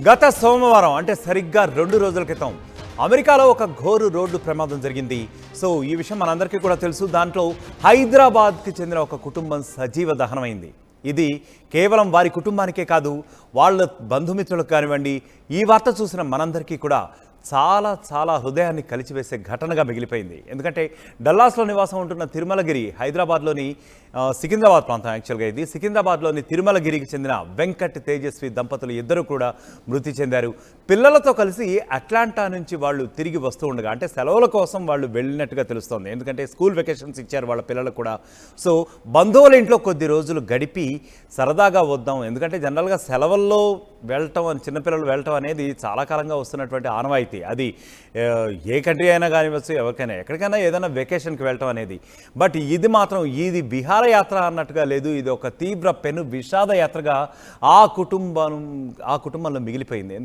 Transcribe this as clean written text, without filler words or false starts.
గత సోమవారం అంటే సరిగ్గా 2 రోజుల క్రితం అమెరికాలో ఒక ఘోరు రోడ్డు ప్రమాదం జరిగింది. సో ఈ విషయం మనందరికీ కూడా తెలుసు. దాంట్లో హైదరాబాద్కి చెందిన ఒక కుటుంబం సజీవ దహనమైంది. ఇది కేవలం వారి కుటుంబానికే కాదు, వాళ్ళ బంధుమిత్రులకు కానివ్వండి, ఈ వార్త చూసిన మనందరికీ కూడా చాలా చాలా హృదయాన్ని కలిచివేసే ఘటనగా మిగిలిపోయింది. ఎందుకంటే డల్లాస్లో నివాసం ఉంటున్న తిరుమలగిరి, హైదరాబాద్లోని సికింద్రాబాద్ ప్రాంతం యాక్చువల్గా ఇది. సికింద్రాబాద్లోని తిరుమలగిరికి చెందిన వెంకట్ తేజస్వి దంపతులు ఇద్దరు కూడా మృతి చెందారు. పిల్లలతో కలిసి అట్లాంటా నుంచి వాళ్ళు తిరిగి వస్తూ ఉండగా, అంటే సెలవుల కోసం వాళ్ళు వెళ్ళినట్టుగా తెలుస్తోంది. ఎందుకంటే స్కూల్ వెకేషన్స్ ఇచ్చారు వాళ్ళ పిల్లలకు కూడా. సో బంధువుల ఇంట్లో కొద్ది రోజులు గడిపి సరదాగా వద్దాం, ఎందుకంటే జనరల్గా సెలవుల్లో వెళ్ళటం, చిన్నపిల్లలు వెళ్ళటం అనేది చాలా కాలంగా వస్తున్నటువంటి ఆనవాయితీ. అది ఏ కంట్రీ అయినా కానివచ్చు, ఎవరికైనా ఎక్కడికైనా ఏదైనా వెకేషన్కి వెళ్ళటం అనేది. బట్ ఇది మాత్రం ఇది విహారయాత్ర అన్నట్టుగా లేదు, ఇది ఒక తీవ్ర పెను విషాద యాత్రగా ఆ కుటుంబంలో మిగిలిపోయింది.